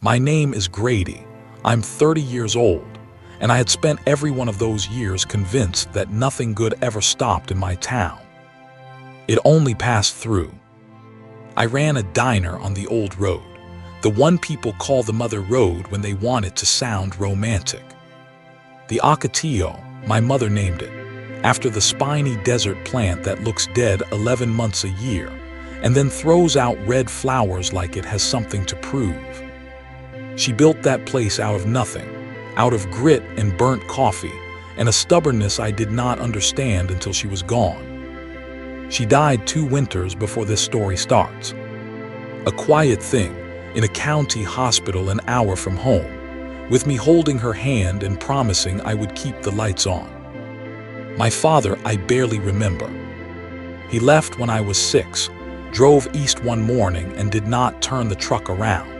My name is Grady. I'm 30 years old, and I had spent every one of those years convinced that nothing good ever stopped in my town. It only passed through. I ran a diner on the old road, the one people call the Mother Road when they want it to sound romantic. The Ocotillo, my mother named it, after the spiny desert plant that looks dead 11 months a year and then throws out red flowers like it has something to prove. She built that place out of nothing, out of grit and burnt coffee and a stubbornness I did not understand until she was gone. She died 2 winters before this story starts. A quiet thing in a county hospital an hour from home, with me holding her hand and promising I would keep the lights on. My father I barely remember. He left when I was 6, drove east one morning and did not turn the truck around,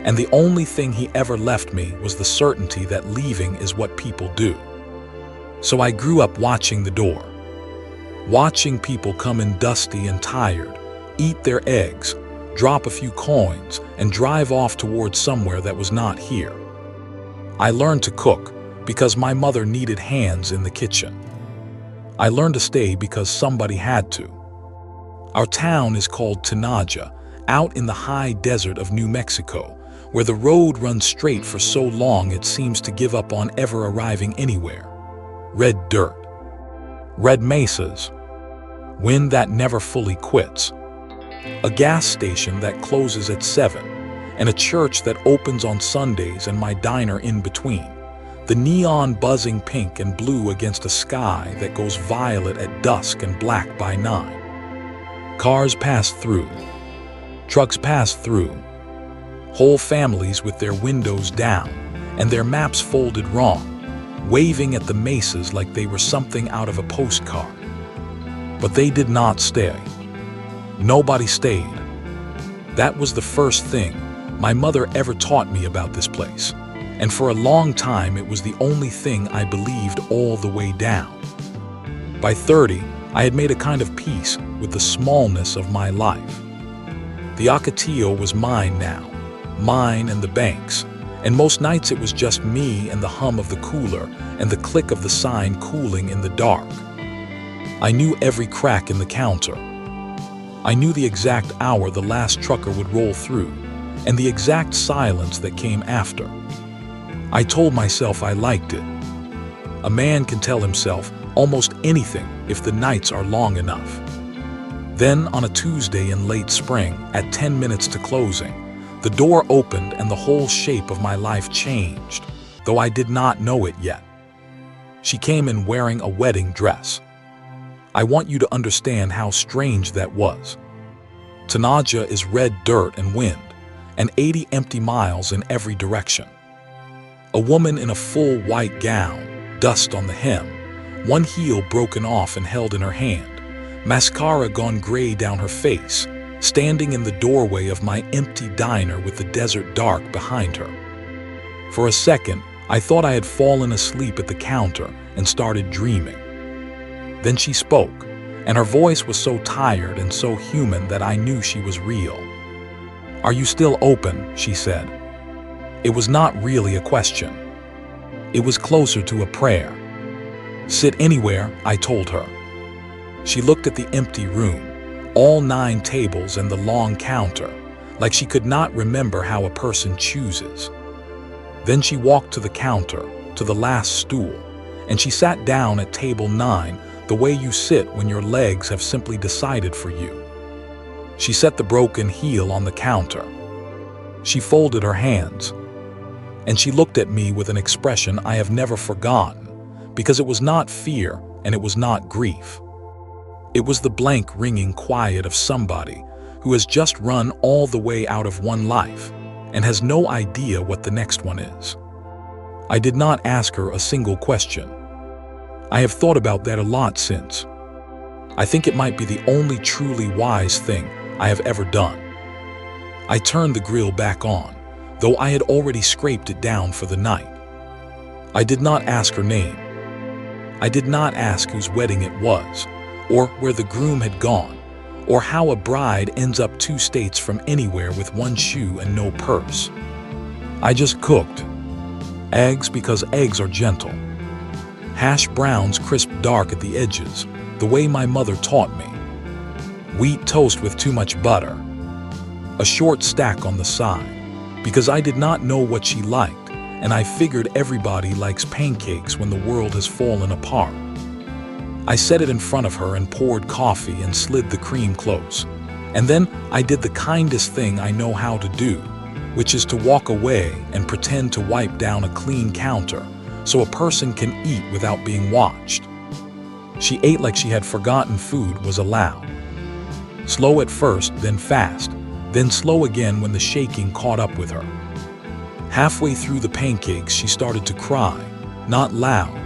and the only thing he ever left me was the certainty that leaving is what people do. So I grew up watching the door, watching people come in dusty and tired, eat their eggs, drop a few coins, and drive off towards somewhere that was not here. I learned to cook because my mother needed hands in the kitchen. I learned to stay because somebody had to. Our town is called Tanaja, out in the high desert of New Mexico, where the road runs straight for so long it seems to give up on ever arriving anywhere. Red dirt, red mesas, wind that never fully quits, a gas station that closes at 7, and a church that opens on Sundays and my diner in between, the neon buzzing pink and blue against a sky that goes violet at dusk and black by 9. Cars pass through, trucks pass through, whole families with their windows down and their maps folded wrong, waving at the mesas like they were something out of a postcard. But they did not stay. Nobody stayed. That was the first thing my mother ever taught me about this place, and for a long time it was the only thing I believed all the way down. By 30, I had made a kind of peace with the smallness of my life. The Ocotillo was mine now, mine and the banks, and most nights it was just me and the hum of the cooler and the click of the sign cooling in the dark. I knew every crack in the counter. I knew the exact hour the last trucker would roll through and the exact silence that came after. I told myself I liked it. A man can tell himself almost anything if the nights are long enough. Then on a Tuesday in late spring, at 10 minutes to closing, the door opened and the whole shape of my life changed, though I did not know it yet. She came in wearing a wedding dress. I want you to understand how strange that was. Tanaja is red dirt and wind, and 80 empty miles in every direction. A woman in a full white gown, dust on the hem, one heel broken off and held in her hand, mascara gone gray down her face, standing in the doorway of my empty diner with the desert dark behind her. For a second, I thought I had fallen asleep at the counter and started dreaming. Then she spoke, and her voice was so tired and so human that I knew she was real. "Are you still open?" she said. It was not really a question. It was closer to a prayer. "Sit anywhere," I told her. She looked at the empty room, all 9 tables and the long counter, like she could not remember how a person chooses. Then she walked to the counter, to the last stool, and she sat down at table 9 the way you sit when your legs have simply decided for you. She set the broken heel on the counter. She folded her hands, and she looked at me with an expression I have never forgotten, because it was not fear and it was not grief. It was the blank ringing quiet of somebody who has just run all the way out of one life and has no idea what the next one is. I did not ask her a single question. I have thought about that a lot since. I think it might be the only truly wise thing I have ever done. I turned the grill back on, though I had already scraped it down for the night. I did not ask her name. I did not ask whose wedding it was, or where the groom had gone, or how a bride ends up 2 states from anywhere with 1 shoe and no purse. I just cooked. Eggs because eggs are gentle. Hash browns crisp dark at the edges, the way my mother taught me. Wheat toast with too much butter. A short stack on the side, because I did not know what she liked, and I figured everybody likes pancakes when the world has fallen apart. I set it in front of her and poured coffee and slid the cream close. And then I did the kindest thing I know how to do, which is to walk away and pretend to wipe down a clean counter so a person can eat without being watched. She ate like she had forgotten food was allowed. Slow at first, then fast, then slow again when the shaking caught up with her. Halfway through the pancakes, she started to cry, not loud,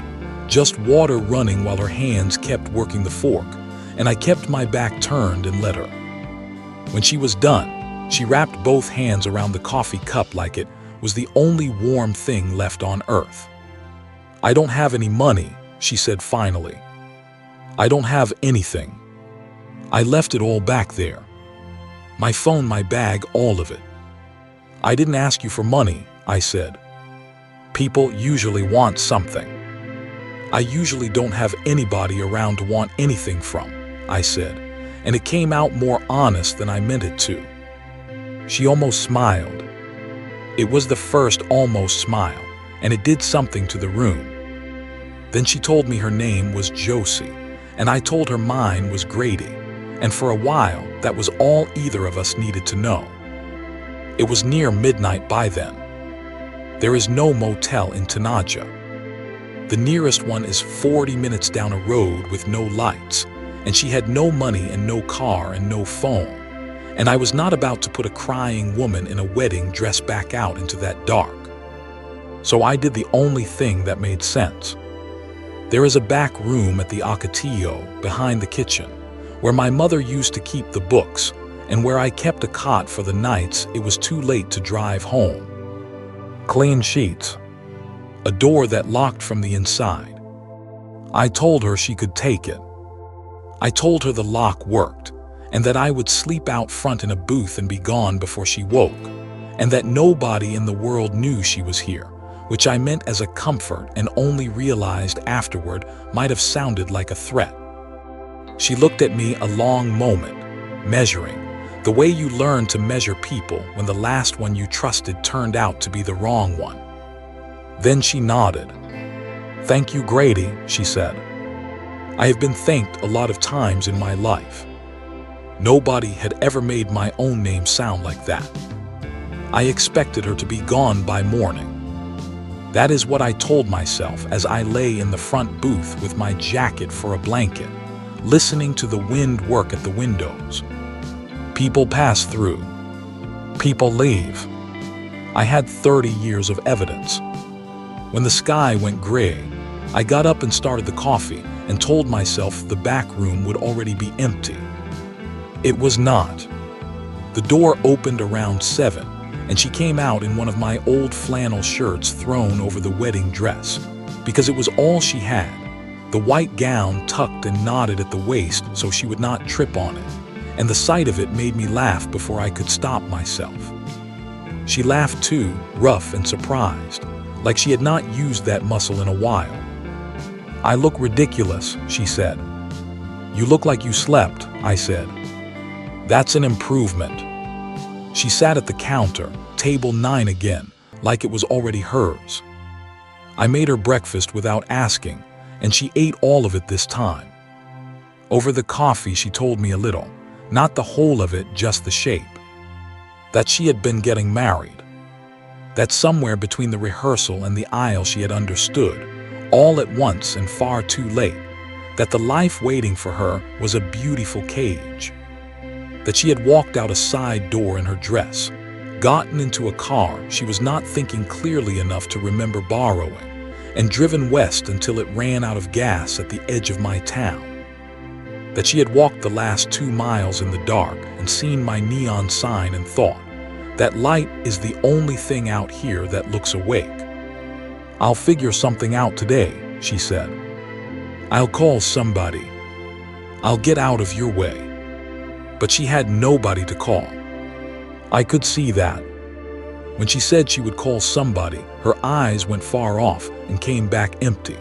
just water running while her hands kept working the fork, and I kept my back turned and let her. When she was done, she wrapped both hands around the coffee cup like it was the only warm thing left on earth. "I don't have any money," she said finally. "I don't have anything. I left it all back there. My phone, my bag, all of it." "I didn't ask you for money," I said. "People usually want something." "I usually don't have anybody around to want anything from," I said, and it came out more honest than I meant it to. She almost smiled. It was the first almost smile, and it did something to the room. Then she told me her name was Josie, and I told her mine was Grady, and for a while that was all either of us needed to know. It was near midnight by then. There is no motel in Tanaja. The nearest one is 40 minutes down a road with no lights, and she had no money and no car and no phone, and I was not about to put a crying woman in a wedding dress back out into that dark. So I did the only thing that made sense. There is a back room at the Ocotillo behind the kitchen, where my mother used to keep the books, and where I kept a cot for the nights it was too late to drive home. Clean sheets. A door that locked from the inside. I told her she could take it. I told her the lock worked, and that I would sleep out front in a booth and be gone before she woke, and that nobody in the world knew she was here, which I meant as a comfort and only realized afterward might have sounded like a threat. She looked at me a long moment, measuring, the way you learn to measure people when the last one you trusted turned out to be the wrong one. Then she nodded. "Thank you, Grady," she said. "I have been thanked a lot of times in my life. Nobody had ever made my own name sound like that. I expected her to be gone by morning." That is what I told myself as I lay in the front booth with my jacket for a blanket, listening to the wind work at the windows. People pass through. People leave. I had 30 years of evidence. When the sky went gray, I got up and started the coffee and told myself the back room would already be empty. It was not. The door opened around 7, and she came out in one of my old flannel shirts thrown over the wedding dress, because it was all she had, the white gown tucked and knotted at the waist so she would not trip on it, and the sight of it made me laugh before I could stop myself. She laughed too, rough and surprised, like she had not used that muscle in a while. "I look ridiculous," she said. "You look like you slept," I said. "That's an improvement." She sat at the counter, table 9 again, like it was already hers. I made her breakfast without asking, and she ate all of it this time. Over the coffee she told me a little, not the whole of it, just the shape. That she had been getting married. That somewhere between the rehearsal and the aisle she had understood, all at once and far too late, that the life waiting for her was a beautiful cage. That she had walked out a side door in her dress, gotten into a car she was not thinking clearly enough to remember borrowing, and driven west until it ran out of gas at the edge of my town. That she had walked the last 2 miles in the dark and seen my neon sign and thought, that light is the only thing out here that looks awake. "I'll figure something out today," she said. "I'll call somebody. I'll get out of your way." But she had nobody to call. I could see that. When she said she would call somebody, her eyes went far off and came back empty.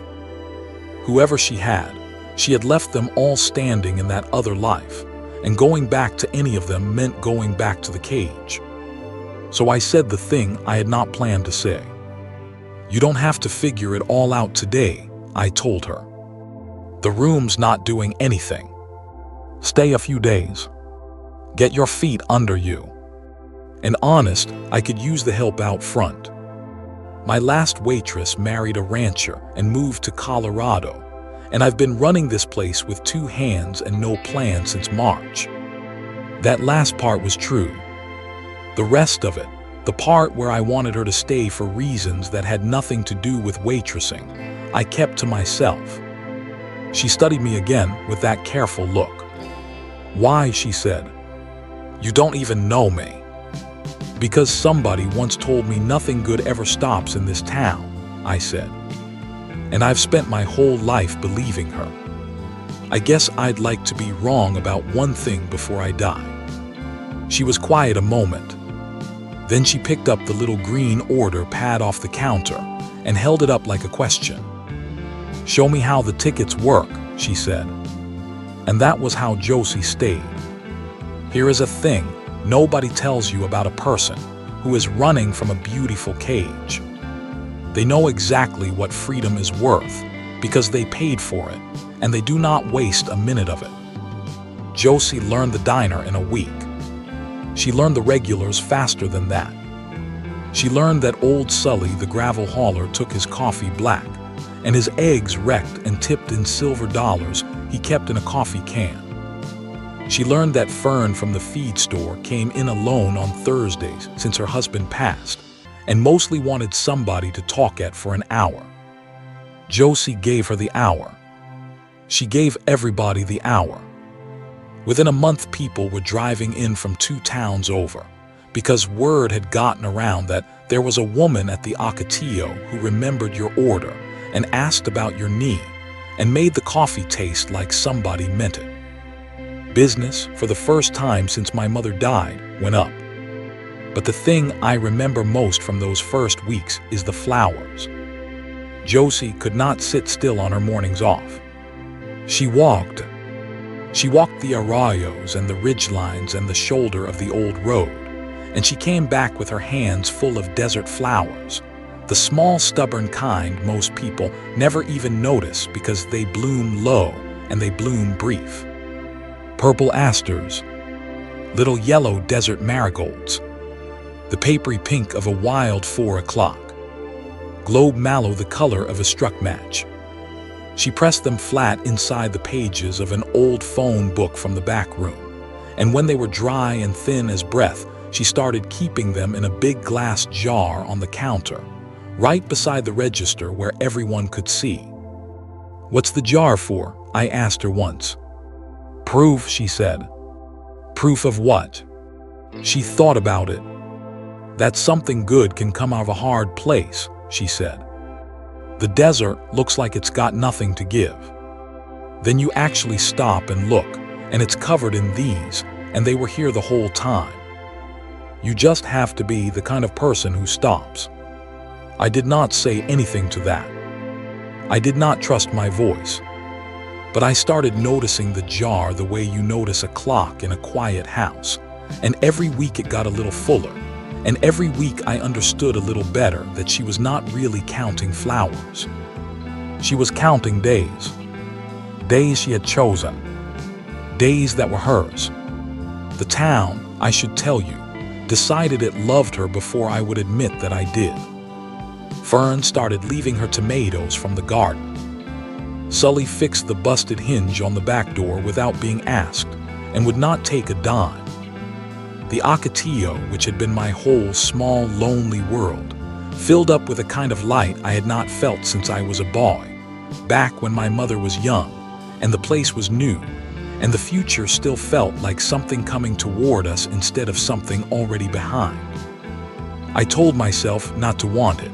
Whoever she had left them all standing in that other life, and going back to any of them meant going back to the cage. So I said the thing I had not planned to say. "You don't have to figure it all out today," I told her. "The room's not doing anything. Stay a few days. Get your feet under you." And honest, I could use the help out front. My last waitress married a rancher and moved to Colorado, and I've been running this place with 2 hands and no plan since March. That last part was true. The rest of it, the part where I wanted her to stay for reasons that had nothing to do with waitressing, I kept to myself. She studied me again with that careful look. "Why?" she said. "You don't even know me." "Because somebody once told me nothing good ever stops in this town," I said. "And I've spent my whole life believing her. I guess I'd like to be wrong about one thing before I die." She was quiet a moment. Then she picked up the little green order pad off the counter and held it up like a question. "Show me how the tickets work," she said. And that was how Josie stayed. Here is a thing nobody tells you about a person who is running from a beautiful cage. They know exactly what freedom is worth because they paid for it, and they do not waste a minute of it. Josie learned the diner in a week. She learned the regulars faster than that. She learned that old Sully, the gravel hauler, took his coffee black, and his eggs wrecked and tipped in silver dollars he kept in a coffee can. She learned that Fern from the feed store came in alone on Thursdays since her husband passed, and mostly wanted somebody to talk at for an hour. Josie gave her the hour. She gave everybody the hour. Within a month, people were driving in from 2 towns over, because word had gotten around that there was a woman at the Ocotillo who remembered your order and asked about your knee and made the coffee taste like somebody meant it. Business, for the first time since my mother died, went up. But the thing I remember most from those first weeks is the flowers. Josie could not sit still on her mornings off. She walked. She walked the arroyos and the ridgelines and the shoulder of the old road, and she came back with her hands full of desert flowers, the small, stubborn kind most people never even notice because they bloom low and they bloom brief. Purple asters, little yellow desert marigolds, the papery pink of a wild 4 o'clock, globe mallow the color of a struck match. She pressed them flat inside the pages of an old phone book from the back room, and when they were dry and thin as breath, she started keeping them in a big glass jar on the counter, right beside the register where everyone could see. "What's the jar for?" I asked her once. "Proof," she said. "Proof of what?" She thought about it. "That something good can come out of a hard place," she said. "The desert looks like it's got nothing to give. Then you actually stop and look, and it's covered in these, and they were here the whole time. You just have to be the kind of person who stops." I did not say anything to that. I did not trust my voice. But I started noticing the jar the way you notice a clock in a quiet house, and every week it got a little fuller, and every week I understood a little better that she was not really counting flowers. She was counting days. Days she had chosen. Days that were hers. The town, I should tell you, decided it loved her before I would admit that I did. Fern started leaving her tomatoes from the garden. Sully fixed the busted hinge on the back door without being asked and would not take a dime. The Ocotillo, which had been my whole small, lonely world, filled up with a kind of light I had not felt since I was a boy, back when my mother was young, and the place was new, and the future still felt like something coming toward us instead of something already behind. I told myself not to want it.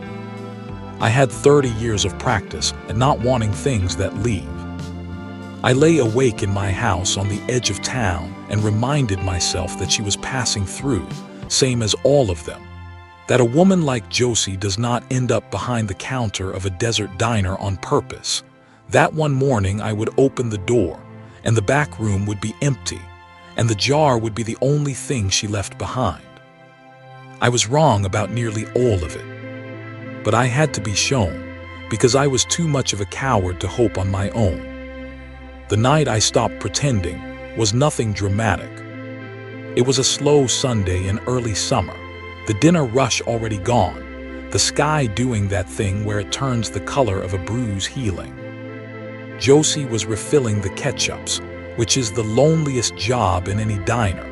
I had 30 years of practice at not wanting things that leave. I lay awake in my house on the edge of town and reminded myself that she was passing through, same as all of them. That a woman like Josie does not end up behind the counter of a desert diner on purpose. That one morning I would open the door, and the back room would be empty, and the jar would be the only thing she left behind. I was wrong about nearly all of it, but I had to be shown, because I was too much of a coward to hope on my own. The night I stopped pretending was nothing dramatic. It was a slow Sunday in early summer, the dinner rush already gone, the sky doing that thing where it turns the color of a bruise healing. Josie was refilling the ketchups, which is the loneliest job in any diner,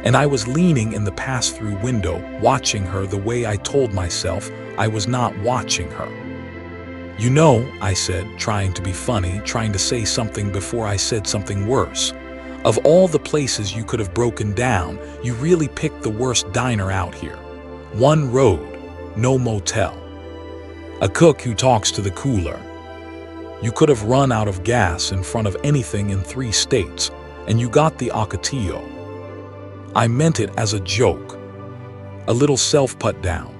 and I was leaning in the pass-through window watching her the way I told myself I was not watching her. "You know," I said, trying to be funny, trying to say something before I said something worse, "of all the places you could have broken down, you really picked the worst diner out here. One road, no motel. A cook who talks to the cooler. You could have run out of gas in front of anything in 3 states, and you got the Ocotillo." I meant it as a joke. A little self-put-down,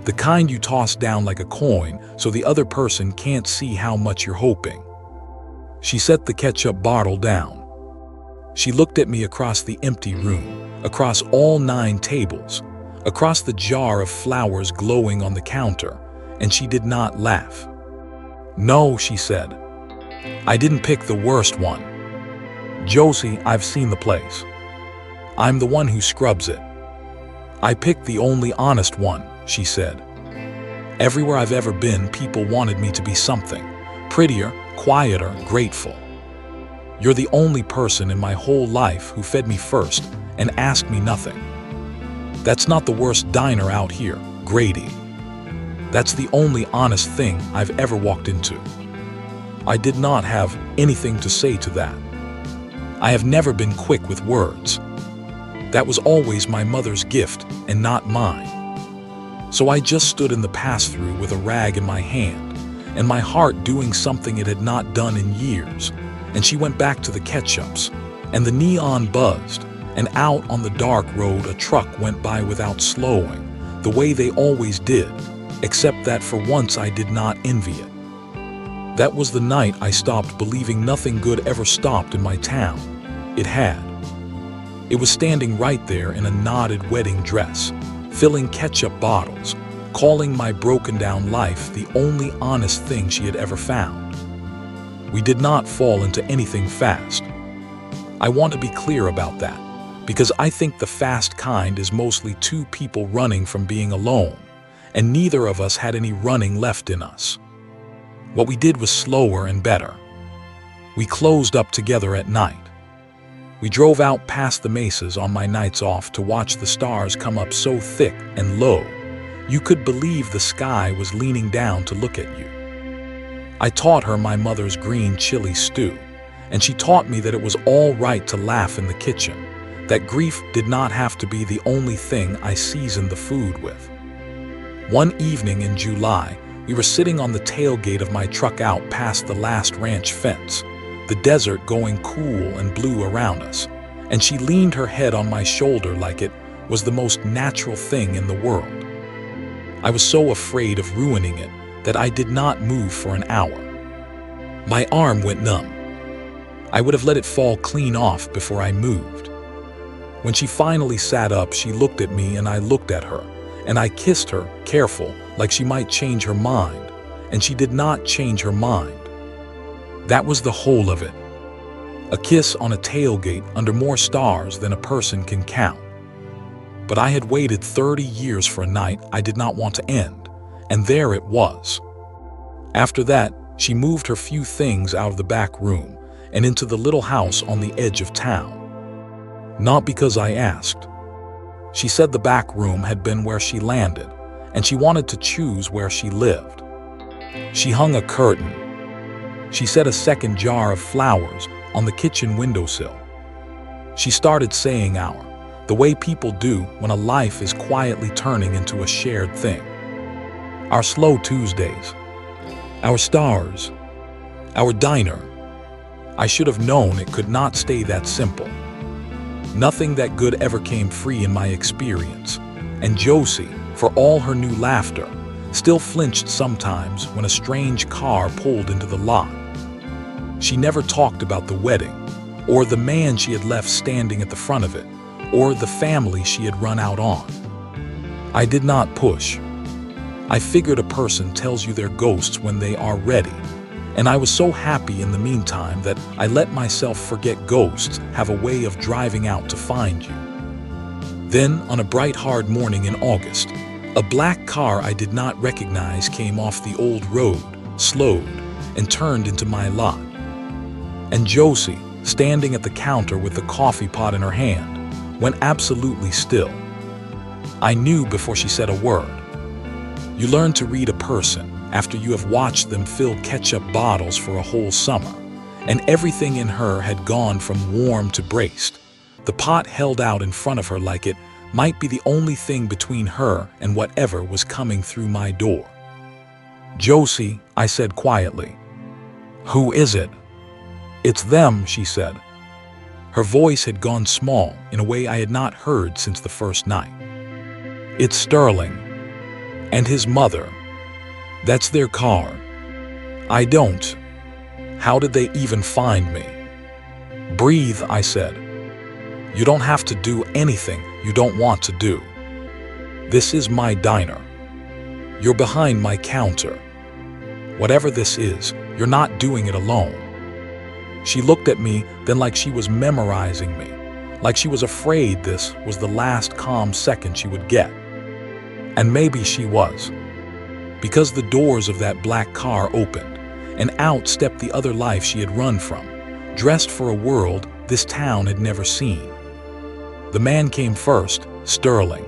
the kind you toss down like a coin so the other person can't see how much you're hoping. She set the ketchup bottle down. She looked at me across the empty room, across all 9 tables, across the jar of flowers glowing on the counter, and she did not laugh. "No," she said. "I didn't pick the worst one. Josie, I've seen the place. I'm the one who scrubs it. I picked the only honest one," she said. "Everywhere I've ever been, people wanted me to be something. Prettier, quieter, grateful. You're the only person in my whole life who fed me first and asked me nothing. That's not the worst diner out here, Grady. That's the only honest thing I've ever walked into." I did not have anything to say to that. I have never been quick with words. That was always my mother's gift and not mine. So I just stood in the pass-through with a rag in my hand, and my heart doing something it had not done in years, and she went back to the ketchups, and the neon buzzed, and out on the dark road a truck went by without slowing, the way they always did, except that for once I did not envy it. That was the night I stopped believing nothing good ever stopped in my town. It had. It was standing right there in a knotted wedding dress, filling ketchup bottles, calling my broken-down life the only honest thing she had ever found. We did not fall into anything fast. I want to be clear about that, because I think the fast kind is mostly 2 people running from being alone, and neither of us had any running left in us. What we did was slower and better. We closed up together at night. We drove out past the mesas on my nights off to watch the stars come up so thick and low, you could believe the sky was leaning down to look at you. I taught her my mother's green chili stew, and she taught me that it was all right to laugh in the kitchen, that grief did not have to be the only thing I seasoned the food with. One evening in July, we were sitting on the tailgate of my truck out past the last ranch fence, the desert going cool and blue around us, and she leaned her head on my shoulder like it was the most natural thing in the world. I was so afraid of ruining it that I did not move for an hour. My arm went numb. I would have let it fall clean off before I moved. When she finally sat up, she looked at me and I looked at her, and I kissed her, careful, like she might change her mind, and she did not change her mind. That was the whole of it. A kiss on a tailgate under more stars than a person can count. But I had waited 30 years for a night I did not want to end, and there it was. After that, she moved her few things out of the back room and into the little house on the edge of town. Not because I asked. She said the back room had been where she landed, and she wanted to choose where she lived. She hung a curtain. She set a second jar of flowers on the kitchen windowsill. She started saying our, the way people do when a life is quietly turning into a shared thing. Our slow Tuesdays. Our stars. Our diner. I should have known it could not stay that simple. Nothing that good ever came free in my experience, and Josie, for all her new laughter, still flinched sometimes when a strange car pulled into the lot. She never talked about the wedding, or the man she had left standing at the front of it, or the family she had run out on. I did not push. I figured a person tells you they're ghosts when they are ready, and I was so happy in the meantime that I let myself forget ghosts have a way of driving out to find you. Then, on a bright, hard morning in August, a black car I did not recognize came off the old road, slowed, and turned into my lot. And Josie, standing at the counter with the coffee pot in her hand, went absolutely still. I knew before she said a word. You learn to read a person after you have watched them fill ketchup bottles for a whole summer, and everything in her had gone from warm to braced. The pot held out in front of her like it might be the only thing between her and whatever was coming through my door. "Josie," I said quietly. "Who is it?" "It's them," she said. Her voice had gone small in a way I had not heard since the first night. "It's Sterling. And his mother. That's their car. I don't. How did they even find me?" "Breathe," I said. "You don't have to do anything you don't want to do. This is my diner. You're behind my counter. Whatever this is, you're not doing it alone." She looked at me then like she was memorizing me, like she was afraid this was the last calm second she would get. And maybe she was. Because the doors of that black car opened, and out stepped the other life she had run from, dressed for a world this town had never seen. The man came first, Sterling.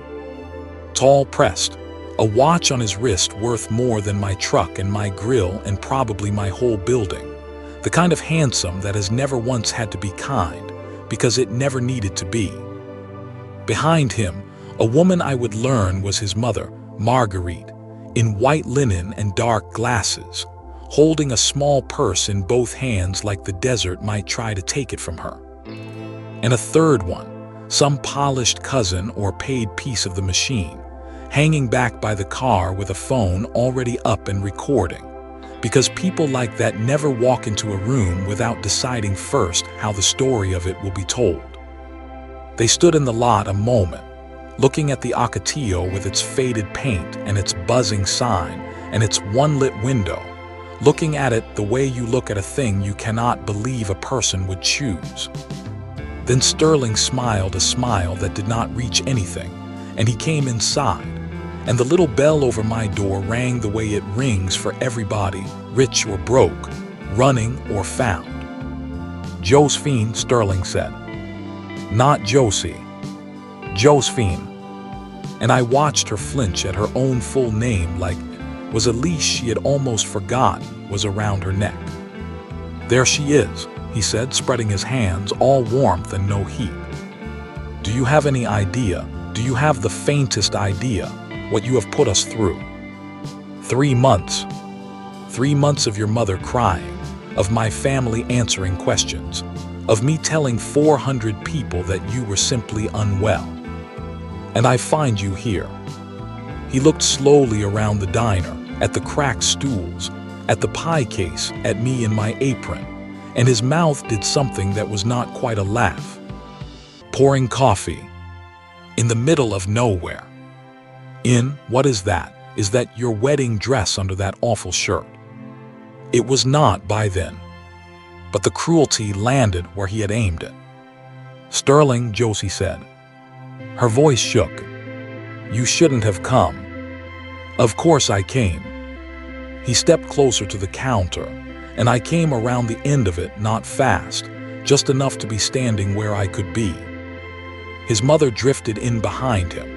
Tall, pressed, a watch on his wrist worth more than my truck and my grill and probably my whole building. The kind of handsome that has never once had to be kind, because it never needed to be. Behind him, a woman I would learn was his mother, Marguerite, in white linen and dark glasses, holding a small purse in both hands like the desert might try to take it from her. And a third one, some polished cousin or paid piece of the machine, hanging back by the car with a phone already up and recording, because people like that never walk into a room without deciding first how the story of it will be told. They stood in the lot a moment, looking at the Ocotillo with its faded paint and its buzzing sign and its one-lit window, looking at it the way you look at a thing you cannot believe a person would choose. Then Sterling smiled a smile that did not reach anything, and he came inside, and the little bell over my door rang the way it rings for everybody, rich or broke, running or found. "Josephine," Sterling said. "Not Josie. Josephine." And I watched her flinch at her own full name like was a leash she had almost forgotten was around her neck. "There she is," he said, spreading his hands, all warmth and no heat. "Do you have any idea, do you have the faintest idea, what you have put us through? 3 months. 3 months of your mother crying, of my family answering questions, of me telling 400 people that you were simply unwell. And I find you here." He looked slowly around the diner, at the cracked stools, at the pie case, at me in my apron, and his mouth did something that was not quite a laugh. "Pouring coffee. In the middle of nowhere. In, what is that? Is that your wedding dress under that awful shirt?" It was not by then. But the cruelty landed where he had aimed it. "Sterling," Josie said. Her voice shook. "You shouldn't have come." "Of course I came." He stepped closer to the counter, and I came around the end of it, not fast, just enough to be standing where I could be. His mother drifted in behind him,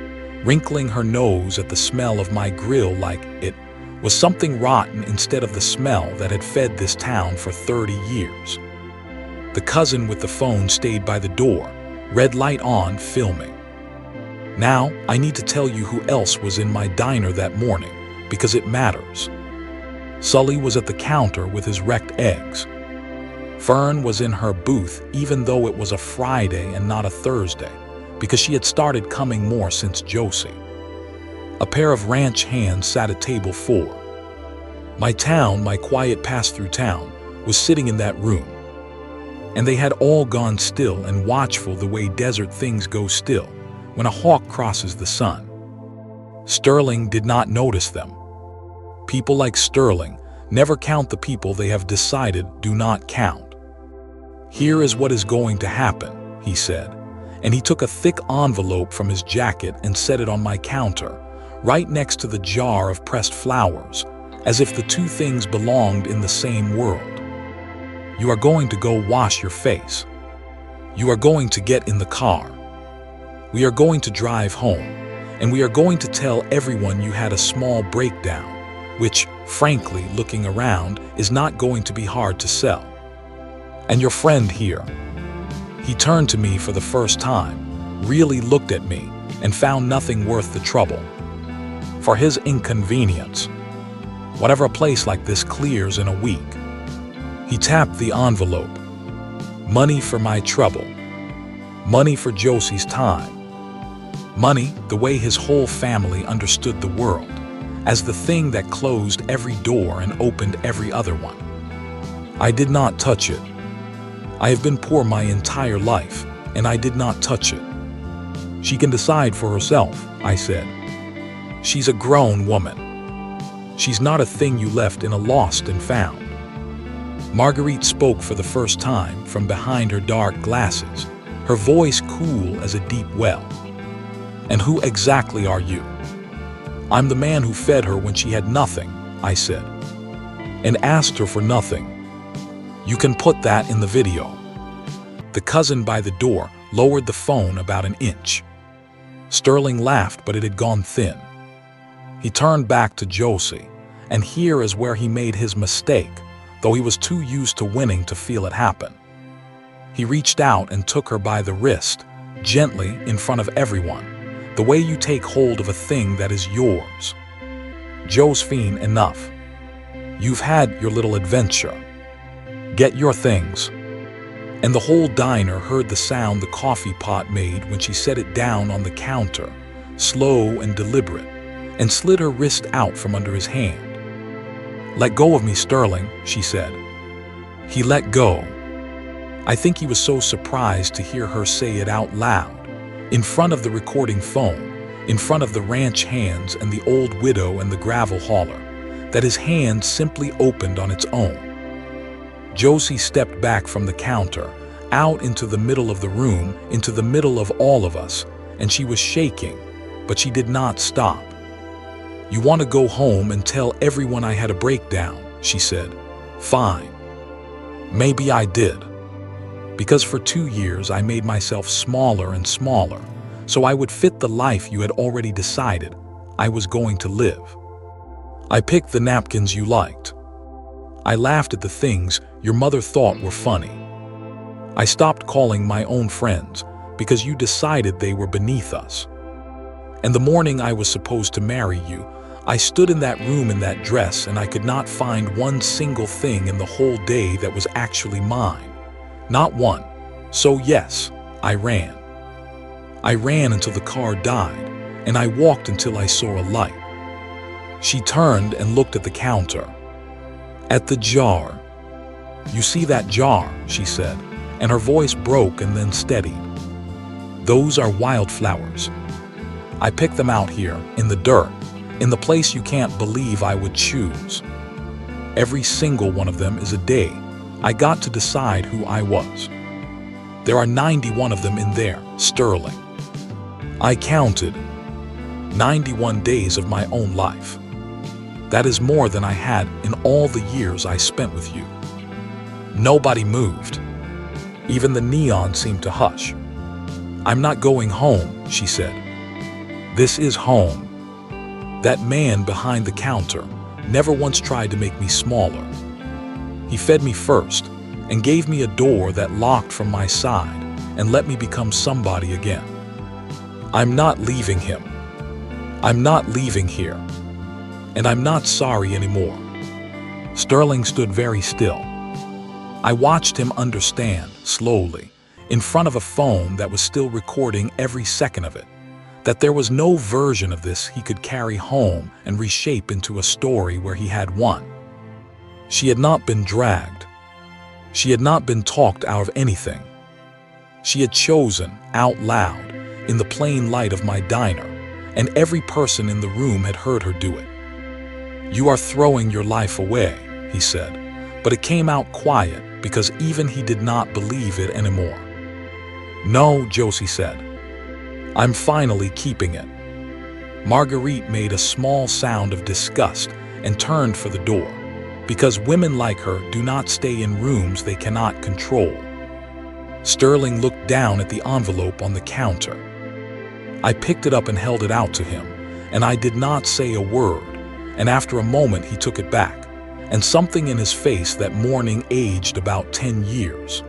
wrinkling her nose at the smell of my grill like it was something rotten instead of the smell that had fed this town for 30 years. The cousin with the phone stayed by the door, red light on, filming. Now, I need to tell you who else was in my diner that morning, because it matters. Sully was at the counter with his wrecked eggs. Fern was in her booth even though it was a Friday and not a Thursday, because she had started coming more since Josie. A pair of ranch hands sat at table 4. My town, my quiet pass-through town, was sitting in that room. And they had all gone still and watchful the way desert things go still when a hawk crosses the sun. Sterling did not notice them. People like Sterling never count the people they have decided do not count. "Here is what is going to happen," he said, and he took a thick envelope from his jacket and set it on my counter, right next to the jar of pressed flowers, as if the two things belonged in the same world. "You are going to go wash your face. You are going to get in the car. We are going to drive home, and we are going to tell everyone you had a small breakdown, which, frankly, looking around, is not going to be hard to sell. And your friend here." He turned to me for the first time, really looked at me, and found nothing worth the trouble. For his inconvenience, whatever a place like this clears in a week. He tapped the envelope. Money for my trouble. Money for Josie's time. Money the way his whole family understood the world, as the thing that closed every door and opened every other one. I did not touch it. I have been poor my entire life, and I did not touch it. "She can decide for herself," I said. "She's a grown woman. She's not a thing you left in a lost and found." Marguerite spoke for the first time from behind her dark glasses, her voice cool as a deep well. "And who exactly are you?" "I'm the man who fed her when she had nothing," I said, "and asked her for nothing. You can put that in the video." The cousin by the door lowered the phone about an inch. Sterling laughed, but it had gone thin. He turned back to Josie, and here is where he made his mistake, though he was too used to winning to feel it happen. He reached out and took her by the wrist, gently in front of everyone, the way you take hold of a thing that is yours. "Josephine, enough. You've had your little adventure. Get your things." And the whole diner heard the sound the coffee pot made when she set it down on the counter, slow and deliberate, and slid her wrist out from under his hand. "Let go of me, Sterling," she said. He let go. I think he was so surprised to hear her say it out loud, in front of the recording phone, in front of the ranch hands and the old widow and the gravel hauler, that his hand simply opened on its own. Josie stepped back from the counter, out into the middle of the room, into the middle of all of us, and she was shaking, but she did not stop. "You want to go home and tell everyone I had a breakdown," she said. "Fine. Maybe I did. Because for 2 years I made myself smaller and smaller, so I would fit the life you had already decided I was going to live. I picked the napkins you liked. I laughed at the things your mother thought were funny. I stopped calling my own friends because you decided they were beneath us. And the morning I was supposed to marry you, I stood in that room in that dress and I could not find one single thing in the whole day that was actually mine. Not one. So yes, I ran. I ran until the car died, and I walked until I saw a light." She turned and looked at the counter. "At the jar. You see that jar," she said, and her voice broke and then steadied. "Those are wildflowers. I picked them out here, in the dirt, in the place you can't believe I would choose. Every single one of them is a day I got to decide who I was. There are 91 of them in there, Sterling. I counted 91 days of my own life. That is more than I had in all the years I spent with you." Nobody moved. Even the neon seemed to hush. "I'm not going home," she said. "This is home. That man behind the counter never once tried to make me smaller. He fed me first and gave me a door that locked from my side and let me become somebody again. I'm not leaving him. I'm not leaving here. And I'm not sorry anymore." Sterling stood very still. I watched him understand, slowly, in front of a phone that was still recording every second of it, that there was no version of this he could carry home and reshape into a story where he had won. She had not been dragged. She had not been talked out of anything. She had chosen, out loud, in the plain light of my diner, and every person in the room had heard her do it. "You are throwing your life away," he said, but it came out quiet because even he did not believe it anymore. "No," Josie said. "I'm finally keeping it." Marguerite made a small sound of disgust and turned for the door, because women like her do not stay in rooms they cannot control. Sterling looked down at the envelope on the counter. I picked it up and held it out to him, and I did not say a word, and after a moment he took it back, and something in his face that morning aged about 10 years.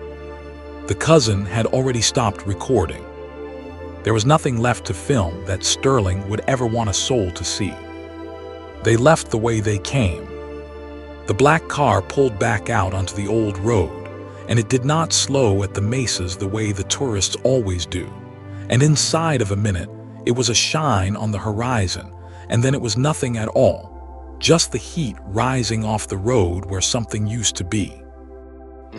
The cousin had already stopped recording. There was nothing left to film that Sterling would ever want a soul to see. They left the way they came. The black car pulled back out onto the old road, and it did not slow at the mesas the way the tourists always do. And inside of a minute, it was a shine on the horizon, and then it was nothing at all, just the heat rising off the road where something used to be.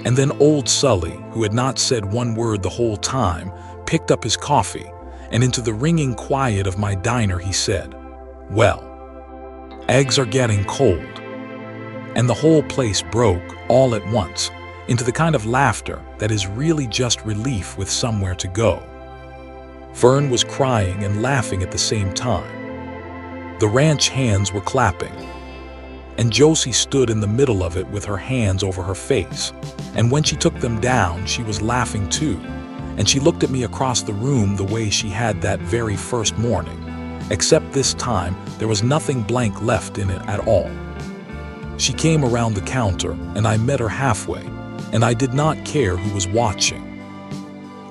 And then old Sully, who had not said one word the whole time, picked up his coffee, and into the ringing quiet of my diner he said, "Well, eggs are getting cold." And the whole place broke, all at once, into the kind of laughter that is really just relief with somewhere to go. Fern was crying and laughing at the same time. The ranch hands were clapping, and Josie stood in the middle of it with her hands over her face, and when she took them down, she was laughing too, and she looked at me across the room the way she had that very first morning, except this time there was nothing blank left in it at all. She came around the counter, and I met her halfway, and I did not care who was watching.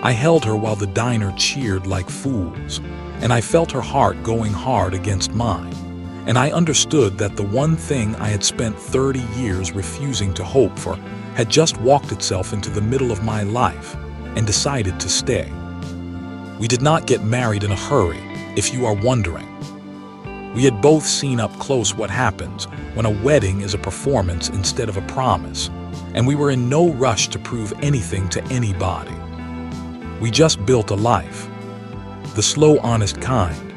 I held her while the diner cheered like fools, and I felt her heart going hard against mine, and I understood that the one thing I had spent 30 years refusing to hope for had just walked itself into the middle of my life and decided to stay. We did not get married in a hurry, if you are wondering. We had both seen up close what happens when a wedding is a performance instead of a promise, and we were in no rush to prove anything to anybody. We just built a life. The slow, honest kind.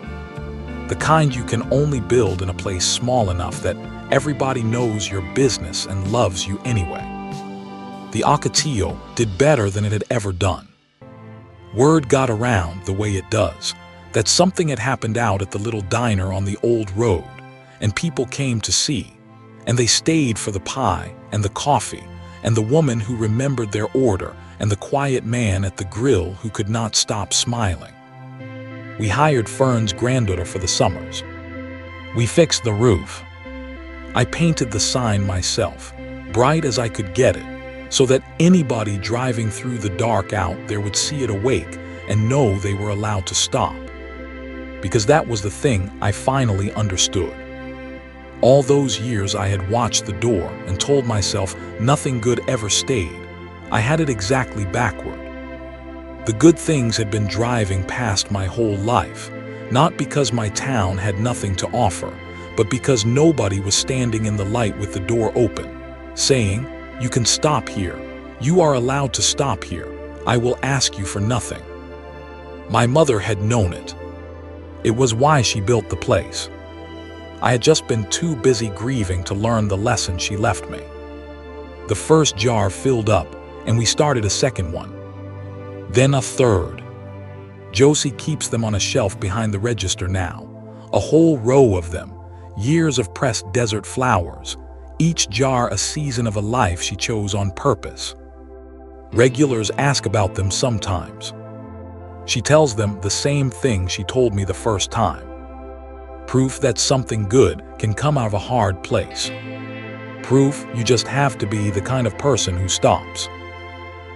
The kind you can only build in a place small enough that everybody knows your business and loves you anyway. The Ocotillo did better than it had ever done. Word got around the way it does, that something had happened out at the little diner on the old road, and people came to see, and they stayed for the pie and the coffee, and the woman who remembered their order, and the quiet man at the grill who could not stop smiling. We hired Fern's granddaughter for the summers. We fixed the roof. I painted the sign myself, bright as I could get it, so that anybody driving through the dark out there would see it awake and know they were allowed to stop. Because that was the thing I finally understood. All those years I had watched the door and told myself nothing good ever stayed. I had it exactly backward. The good things had been driving past my whole life, not because my town had nothing to offer, but because nobody was standing in the light with the door open, saying, "You can stop here. You are allowed to stop here. I will ask you for nothing." My mother had known it. It was why she built the place. I had just been too busy grieving to learn the lesson she left me. The first jar filled up, and we started a second one. Then a third. Josie keeps them on a shelf behind the register now, a whole row of them, years of pressed desert flowers, each jar a season of a life she chose on purpose. Regulars ask about them sometimes. She tells them the same thing she told me the first time. Proof that something good can come out of a hard place. Proof you just have to be the kind of person who stops.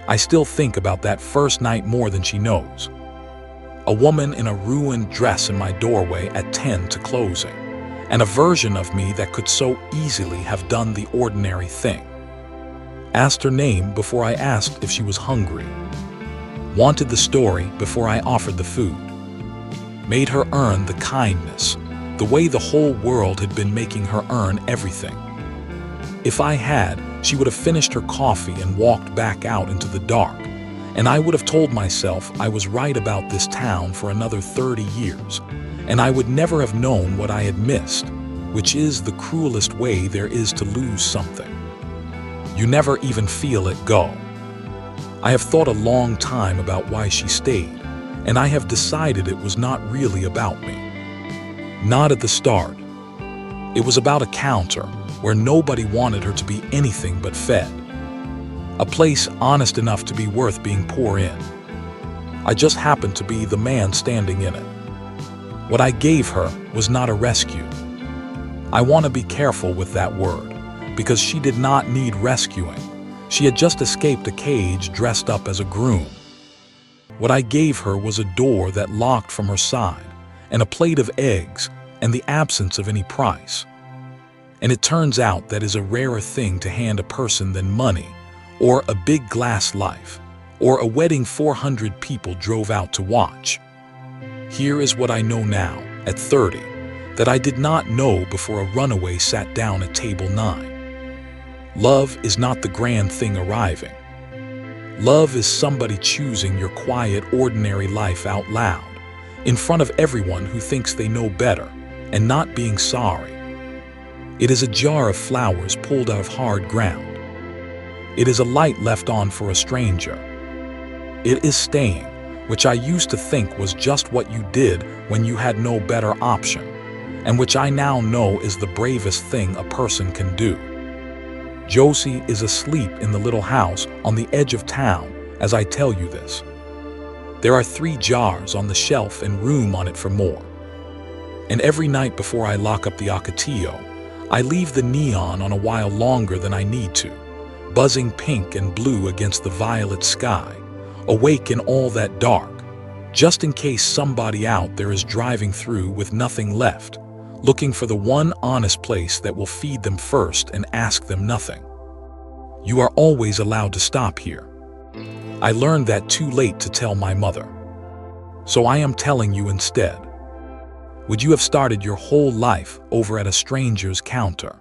I still think about that first night more than she knows. A woman in a ruined dress in my doorway at 10 to closing, and a version of me that could so easily have done the ordinary thing. Asked her name before I asked if she was hungry. Wanted the story before I offered the food. made her earn the kindness, the way the whole world had been making her earn everything. If I had, she would have finished her coffee and walked back out into the dark, and I would have told myself I was right about this town for another 30 years, and I would never have known what I had missed, which is the cruelest way there is to lose something. You never even feel it go. I have thought a long time about why she stayed, and I have decided it was not really about me. Not at the start. It was about a counter where nobody wanted her to be anything but fed. A place honest enough to be worth being poor in. I just happened to be the man standing in it. What I gave her was not a rescue. I want to be careful with that word, because she did not need rescuing. She had just escaped a cage dressed up as a groom. What I gave her was a door that locked from her side, and a plate of eggs, and the absence of any price. And it turns out that is a rarer thing to hand a person than money, or a big glass life, or a wedding 400 people drove out to watch. Here is what I know now, at 30, that I did not know before a runaway sat down at table 9. Love is not the grand thing arriving. Love is somebody choosing your quiet, ordinary life out loud, in front of everyone who thinks they know better, and not being sorry. It is a jar of flowers pulled out of hard ground. It is a light left on for a stranger. It is staying, which I used to think was just what you did when you had no better option, and which I now know is the bravest thing a person can do. Josie is asleep in the little house on the edge of town as I tell you this. There are 3 jars on the shelf and room on it for more. And every night before I lock up the Ocotillo, I leave the neon on a while longer than I need to, buzzing pink and blue against the violet sky, awake in all that dark, just in case somebody out there is driving through with nothing left, looking for the one honest place that will feed them first and ask them nothing. You are always allowed to stop here. I learned that too late to tell my mother. So I am telling you instead. Would you have started your whole life over at a stranger's counter?